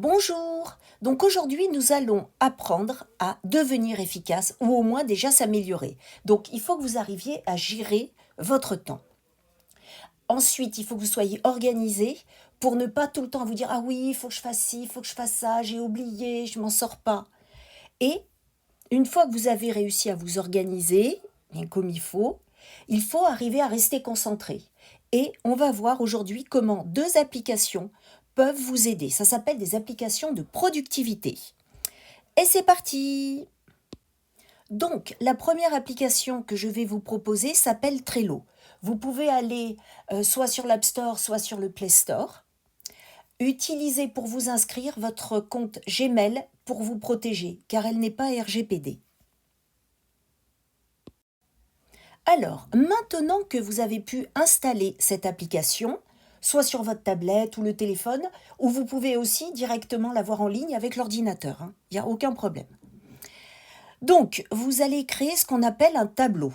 Bonjour! Donc aujourd'hui, nous allons apprendre à devenir efficace ou au moins déjà s'améliorer. Donc il faut que vous arriviez à gérer votre temps. Ensuite, il faut que vous soyez organisé pour ne pas tout le temps vous dire ah oui, il faut que je fasse ci, il faut que je fasse ça, j'ai oublié, je m'en sors pas. Et une fois que vous avez réussi à vous organiser, bien comme il faut arriver à rester concentré. Et on va voir aujourd'hui comment deux applications peuvent vous aider. Ça s'appelle des applications de productivité. Et c'est parti! Donc, la première application que je vais vous proposer s'appelle Trello. Vous pouvez aller soit sur l'App Store, soit sur le Play Store. Utilisez pour vous inscrire votre compte Gmail pour vous protéger, car elle n'est pas RGPD. Alors, maintenant que vous avez pu installer cette application, soit sur votre tablette ou le téléphone, ou vous pouvez aussi directement la voir en ligne avec l'ordinateur, hein. Il n'y a aucun problème. Donc, vous allez créer ce qu'on appelle un tableau.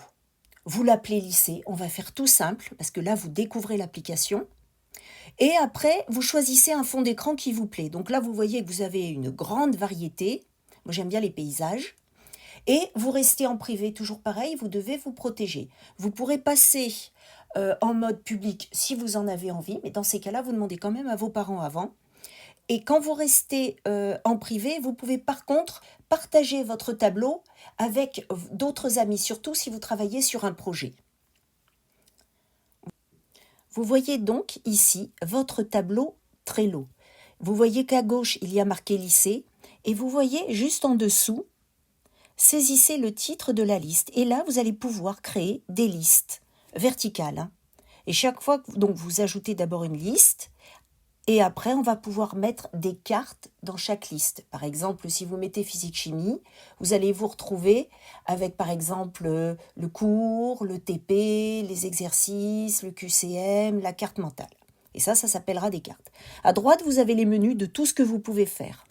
Vous l'appelez lycée, on va faire tout simple, parce que là, vous découvrez l'application. Et après, vous choisissez un fond d'écran qui vous plaît. Donc là, vous voyez que vous avez une grande variété. Moi, j'aime bien les paysages. Et vous restez en privé, toujours pareil, vous devez vous protéger. Vous pourrez passer en mode public si vous en avez envie, mais dans ces cas-là, vous demandez quand même à vos parents avant. Et quand vous restez en privé, vous pouvez par contre partager votre tableau avec d'autres amis, surtout si vous travaillez sur un projet. Vous voyez donc ici votre tableau Trello. Vous voyez qu'à gauche, il y a marqué lycée, et vous voyez juste en dessous, saisissez le titre de la liste. Et là, vous allez pouvoir créer des listes verticales, hein. Et chaque fois, donc vous ajoutez d'abord une liste, et après, on va pouvoir mettre des cartes dans chaque liste. Par exemple, si vous mettez physique-chimie, vous allez vous retrouver avec, par exemple, le cours, le TP, les exercices, le QCM, la carte mentale. Et ça s'appellera des cartes. À droite, vous avez les menus de tout ce que vous pouvez faire.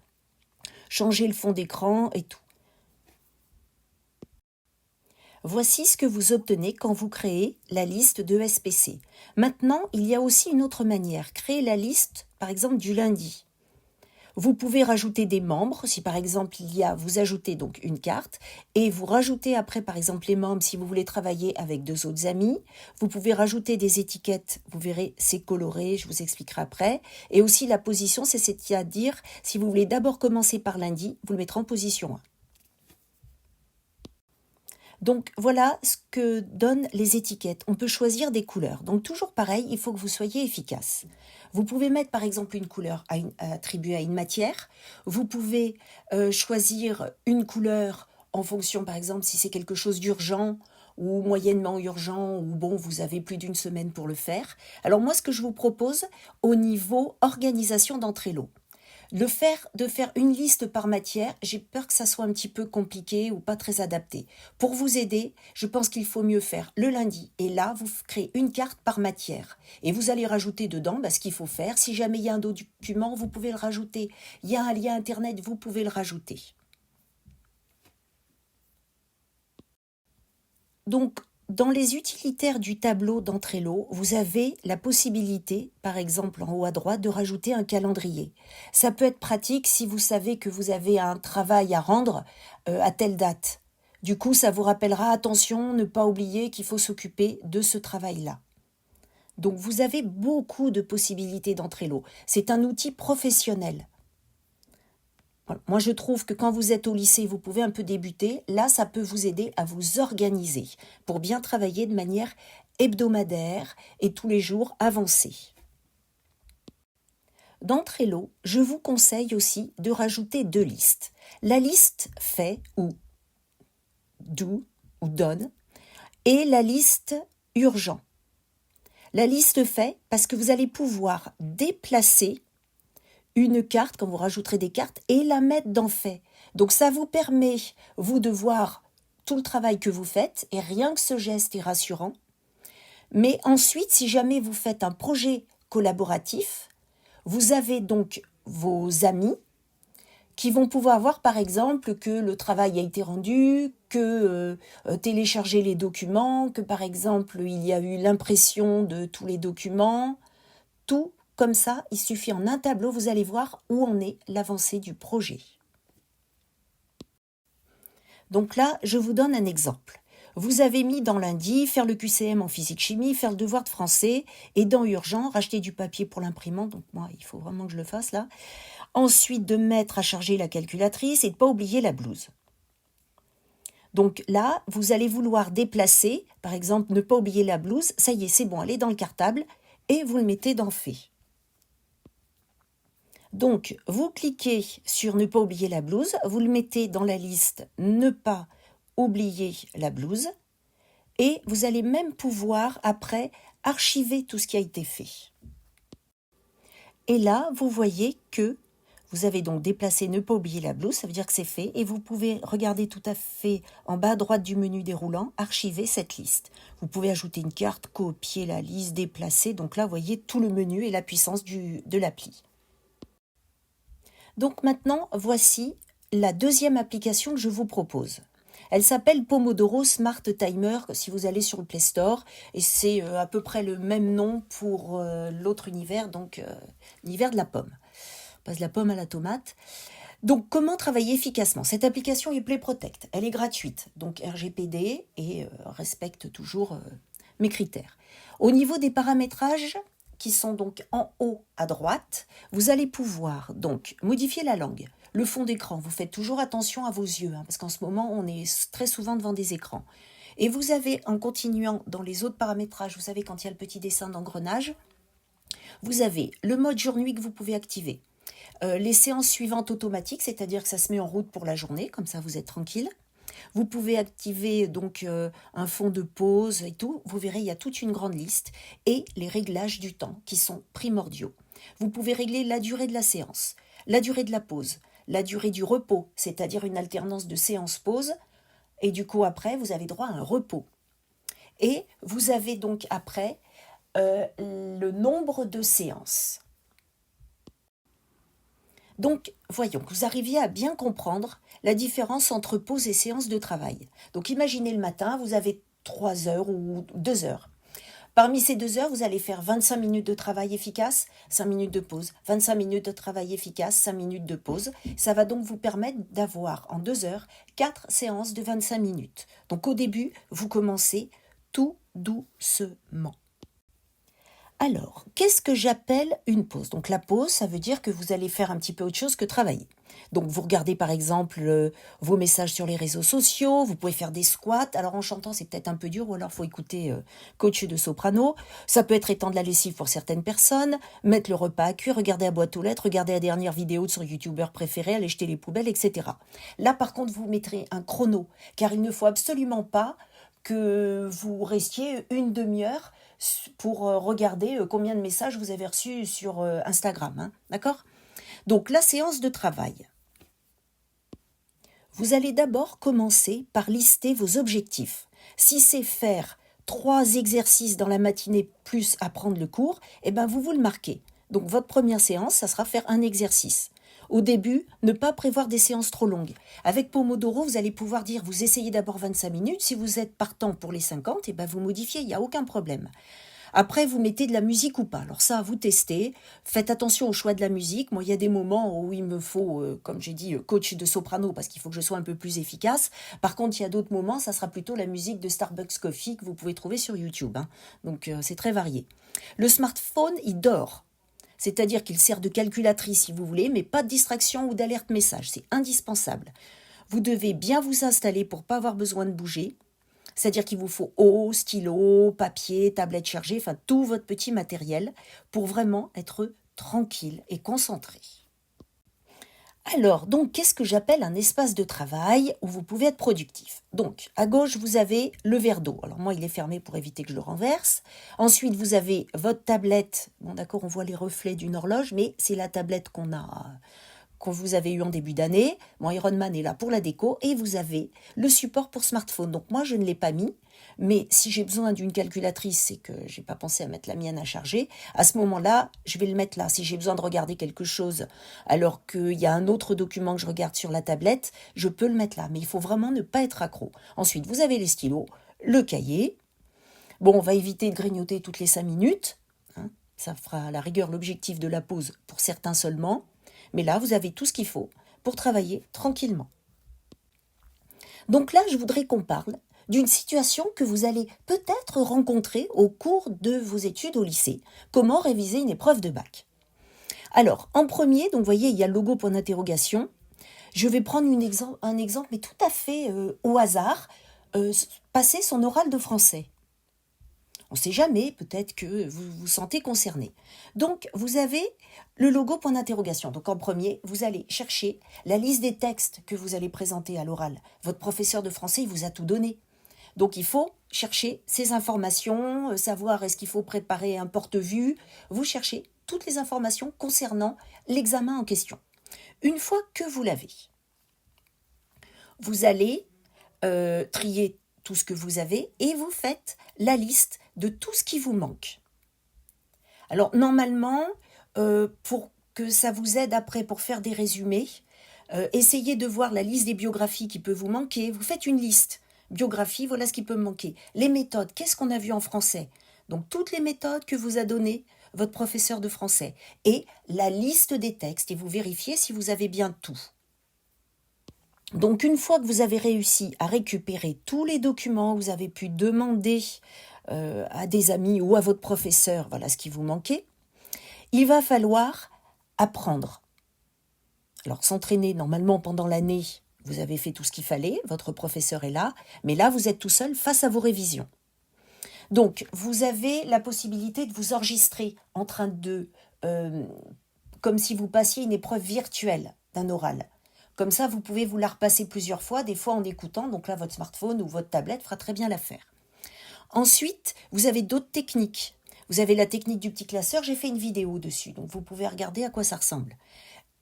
Changer le fond d'écran et tout. Voici ce que vous obtenez quand vous créez la liste de SPC. Maintenant, il y a aussi une autre manière. Créer la liste, par exemple, du lundi. Vous pouvez rajouter des membres. Si par exemple, vous ajoutez donc une carte et vous rajoutez après, par exemple, les membres si vous voulez travailler avec deux autres amis. Vous pouvez rajouter des étiquettes. Vous verrez, c'est coloré. Je vous expliquerai après. Et aussi la position, c'est-à-dire, si vous voulez d'abord commencer par lundi, vous le mettrez en position 1. Donc voilà ce que donnent les étiquettes. On peut choisir des couleurs. Donc toujours pareil, il faut que vous soyez efficace. Vous pouvez mettre par exemple une couleur attribuée à une matière. Vous pouvez choisir une couleur en fonction par exemple si c'est quelque chose d'urgent ou moyennement urgent ou bon, vous avez plus d'une semaine pour le faire. Alors moi, ce que je vous propose au niveau organisation dans Trello. De faire une liste par matière, j'ai peur que ça soit un petit peu compliqué ou pas très adapté. Pour vous aider, je pense qu'il faut mieux faire le lundi. Et là, vous créez une carte par matière. Et vous allez rajouter dedans ce qu'il faut faire. Si jamais il y a un document, vous pouvez le rajouter. Il y a un lien Internet, vous pouvez le rajouter. Donc, dans les utilitaires du tableau dans Trello, vous avez la possibilité, par exemple en haut à droite, de rajouter un calendrier. Ça peut être pratique si vous savez que vous avez un travail à rendre à telle date. Du coup, ça vous rappellera, attention, ne pas oublier qu'il faut s'occuper de ce travail-là. Donc, vous avez beaucoup de possibilités dans Trello. C'est un outil professionnel. Moi, je trouve que quand vous êtes au lycée, vous pouvez un peu débuter. Là, ça peut vous aider à vous organiser pour bien travailler de manière hebdomadaire et tous les jours avancer. Dans Trello, je vous conseille aussi de rajouter deux listes. La liste fait ou do ou donne et la liste urgent. La liste fait parce que vous allez pouvoir déplacer une carte, quand vous rajouterez des cartes, et la mettre dans fait. Donc ça vous permet, vous, de voir tout le travail que vous faites, et rien que ce geste est rassurant. Mais ensuite, si jamais vous faites un projet collaboratif, vous avez donc vos amis qui vont pouvoir voir par exemple que le travail a été rendu, que télécharger les documents, que par exemple il y a eu l'impression de tous les documents, tout comme ça, il suffit en un tableau, vous allez voir où en est l'avancée du projet. Donc là, je vous donne un exemple. Vous avez mis dans lundi, faire le QCM en physique-chimie, faire le devoir de français, et dans urgent, racheter du papier pour l'imprimante, donc moi, il faut vraiment que je le fasse là. Ensuite, de mettre à charger la calculatrice et de ne pas oublier la blouse. Donc là, vous allez vouloir déplacer, par exemple, ne pas oublier la blouse, ça y est, c'est bon, elle est dans le cartable, et vous le mettez dans Fait. Donc, vous cliquez sur ne pas oublier la blouse, vous le mettez dans la liste ne pas oublier la blouse, et vous allez même pouvoir, après, archiver tout ce qui a été fait. Et là, vous voyez que vous avez donc déplacé ne pas oublier la blouse, ça veut dire que c'est fait, et vous pouvez regarder tout à fait en bas à droite du menu déroulant, archiver cette liste. Vous pouvez ajouter une carte, copier la liste, déplacer, donc là, vous voyez tout le menu et la puissance de l'appli. Donc maintenant, voici la deuxième application que je vous propose. Elle s'appelle Pomodoro Smart Timer, si vous allez sur le Play Store, et c'est à peu près le même nom pour l'autre univers, donc l'univers de la pomme. On passe de la pomme à la tomate. Donc, comment travailler efficacement? Cette application est Play Protect, elle est gratuite, donc RGPD, et respecte toujours mes critères. Au niveau des paramétrages, qui sont donc en haut à droite, vous allez pouvoir donc modifier la langue. Le fond d'écran, vous faites toujours attention à vos yeux, parce qu'en ce moment, on est très souvent devant des écrans. Et vous avez, en continuant dans les autres paramétrages, vous savez, quand il y a le petit dessin d'engrenage, vous avez le mode jour-nuit que vous pouvez activer. Les séances suivantes automatiques, c'est-à-dire que ça se met en route pour la journée, comme ça vous êtes tranquille. Vous pouvez activer donc un fond de pause et tout. Vous verrez, il y a toute une grande liste. Et les réglages du temps qui sont primordiaux. Vous pouvez régler la durée de la séance, la durée de la pause, la durée du repos, c'est-à-dire une alternance de séance-pause. Et du coup, après, vous avez droit à un repos. Et vous avez donc après le nombre de séances. Donc, voyons, que vous arriviez à bien comprendre la différence entre pause et séance de travail. Donc, imaginez le matin, vous avez 3 heures ou 2 heures. Parmi ces 2 heures, vous allez faire 25 minutes de travail efficace, 5 minutes de pause. 25 minutes de travail efficace, 5 minutes de pause. Ça va donc vous permettre d'avoir en 2 heures 4 séances de 25 minutes. Donc, au début, vous commencez tout doucement. Alors, qu'est-ce que j'appelle une pause? Donc la pause, ça veut dire que vous allez faire un petit peu autre chose que travailler. Donc vous regardez par exemple vos messages sur les réseaux sociaux, vous pouvez faire des squats. Alors en chantant, c'est peut-être un peu dur, ou alors il faut écouter coach de soprano. Ça peut être étendre la lessive pour certaines personnes, mettre le repas à cuire, regarder la boîte aux lettres, regarder la dernière vidéo de son youtubeur préféré, aller jeter les poubelles, etc. Là par contre, vous mettrez un chrono, car il ne faut absolument pas que vous restiez une demi-heure pour regarder combien de messages vous avez reçus sur Instagram, d'accord? Donc la séance de travail. Vous allez d'abord commencer par lister vos objectifs. Si c'est faire 3 exercices dans la matinée plus apprendre le cours, eh ben vous le marquez. Donc votre première séance, ça sera faire un exercice. Au début, ne pas prévoir des séances trop longues. Avec Pomodoro, vous allez pouvoir dire, vous essayez d'abord 25 minutes. Si vous êtes partant pour les 50, eh ben vous modifiez, il n'y a aucun problème. Après, vous mettez de la musique ou pas. Alors ça, vous testez. Faites attention au choix de la musique. Moi, il y a des moments où il me faut, comme j'ai dit, coach de soprano parce qu'il faut que je sois un peu plus efficace. Par contre, il y a d'autres moments, ça sera plutôt la musique de Starbucks Coffee que vous pouvez trouver sur YouTube. Donc, c'est très varié. Le smartphone, il dort. C'est-à-dire qu'il sert de calculatrice si vous voulez, mais pas de distraction ou d'alerte message. C'est indispensable. Vous devez bien vous installer pour ne pas avoir besoin de bouger. C'est-à-dire qu'il vous faut eau, stylo, papier, tablette chargée, enfin tout votre petit matériel pour vraiment être tranquille et concentré. Alors, donc, qu'est-ce que j'appelle un espace de travail où vous pouvez être productif? Donc, à gauche, vous avez le verre d'eau. Alors, moi, il est fermé pour éviter que je le renverse. Ensuite, vous avez votre tablette. Bon, d'accord, on voit les reflets d'une horloge, mais c'est la tablette qu'on vous avez eu en début d'année. Bon, Ironman est là pour la déco. Et vous avez le support pour smartphone. Donc, moi, je ne l'ai pas mis. Mais si j'ai besoin d'une calculatrice, c'est que je n'ai pas pensé à mettre la mienne à charger. À ce moment-là, je vais le mettre là. Si j'ai besoin de regarder quelque chose alors qu'il y a un autre document que je regarde sur la tablette, je peux le mettre là. Mais il faut vraiment ne pas être accro. Ensuite, vous avez les stylos, le cahier. Bon, on va éviter de grignoter toutes les 5 minutes. Ça fera à la rigueur l'objectif de la pause pour certains seulement. Mais là, vous avez tout ce qu'il faut pour travailler tranquillement. Donc là, je voudrais qu'on parle d'une situation que vous allez peut-être rencontrer au cours de vos études au lycée. Comment réviser une épreuve de bac? Alors, en premier, donc vous voyez, il y a le logo point d'interrogation. Je vais prendre un exemple, mais tout à fait au hasard. Passer son oral de français. On ne sait jamais, peut-être que vous vous sentez concerné. Donc, vous avez le logo point d'interrogation. Donc, en premier, vous allez chercher la liste des textes que vous allez présenter à l'oral. Votre professeur de français, il vous a tout donné. Donc, il faut chercher ces informations, savoir est-ce qu'il faut préparer un porte-vue. Vous cherchez toutes les informations concernant l'examen en question. Une fois que vous l'avez, vous allez trier tout ce que vous avez et vous faites la liste de tout ce qui vous manque. Alors normalement, pour que ça vous aide après pour faire des résumés, essayez de voir la liste des biographies qui peut vous manquer. Vous faites une liste. Biographie, voilà ce qui peut me manquer. Les méthodes, qu'est-ce qu'on a vu en français? Donc toutes les méthodes que vous a données votre professeur de français. Et la liste des textes. Et vous vérifiez si vous avez bien tout. Donc une fois que vous avez réussi à récupérer tous les documents, vous avez pu demander à des amis ou à votre professeur, voilà ce qui vous manquait, il va falloir apprendre. Alors s'entraîner normalement pendant l'année, vous avez fait tout ce qu'il fallait, votre professeur est là, mais là vous êtes tout seul face à vos révisions. Donc vous avez la possibilité de vous enregistrer en train de, comme si vous passiez une épreuve virtuelle d'un oral. Comme ça, vous pouvez vous la repasser plusieurs fois, des fois en écoutant. Donc là, votre smartphone ou votre tablette fera très bien l'affaire. Ensuite, vous avez d'autres techniques. Vous avez la technique du petit classeur. J'ai fait une vidéo dessus, donc vous pouvez regarder à quoi ça ressemble.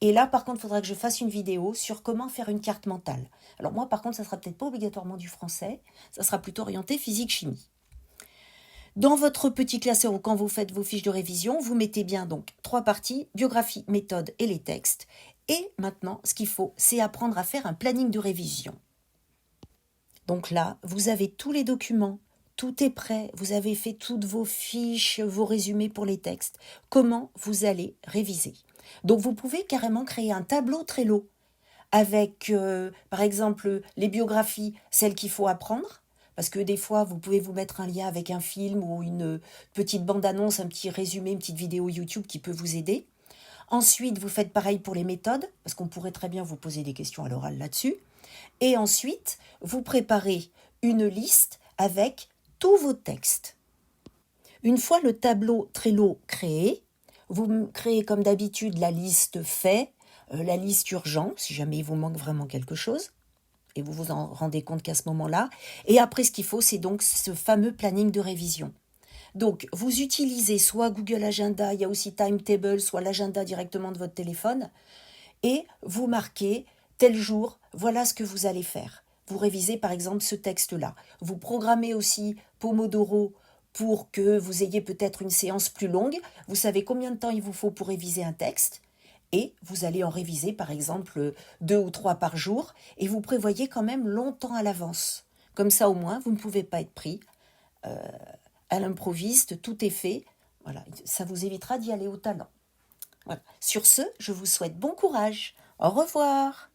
Et là, par contre, il faudra que je fasse une vidéo sur comment faire une carte mentale. Alors moi, par contre, ça ne sera peut-être pas obligatoirement du français. Ça sera plutôt orienté physique-chimie. Dans votre petit classeur ou quand vous faites vos fiches de révision, vous mettez bien donc 3 parties, biographie, méthode et les textes. Et maintenant, ce qu'il faut, c'est apprendre à faire un planning de révision. Donc là, vous avez tous les documents, tout est prêt, vous avez fait toutes vos fiches, vos résumés pour les textes. Comment vous allez réviser? Donc vous pouvez carrément créer un tableau Trello avec, par exemple, les biographies, celles qu'il faut apprendre. Parce que des fois, vous pouvez vous mettre un lien avec un film ou une petite bande-annonce, un petit résumé, une petite vidéo YouTube qui peut vous aider. Ensuite, vous faites pareil pour les méthodes, parce qu'on pourrait très bien vous poser des questions à l'oral là-dessus. Et ensuite, vous préparez une liste avec tous vos textes. Une fois le tableau Trello créé, vous créez comme d'habitude la liste fait, la liste urgent, si jamais il vous manque vraiment quelque chose. Et vous vous en rendez compte qu'à ce moment-là. Et après, ce qu'il faut, c'est donc ce fameux planning de révision. Donc, vous utilisez soit Google Agenda, il y a aussi Timetable, soit l'agenda directement de votre téléphone, et vous marquez tel jour, voilà ce que vous allez faire. Vous révisez par exemple ce texte-là. Vous programmez aussi Pomodoro pour que vous ayez peut-être une séance plus longue. Vous savez combien de temps il vous faut pour réviser un texte. Et vous allez en réviser par exemple 2 ou 3 par jour. Et vous prévoyez quand même longtemps à l'avance. Comme ça au moins, vous ne pouvez pas être pris à l'improviste, tout est fait. Voilà, ça vous évitera d'y aller au talent. Voilà. Sur ce, je vous souhaite bon courage. Au revoir.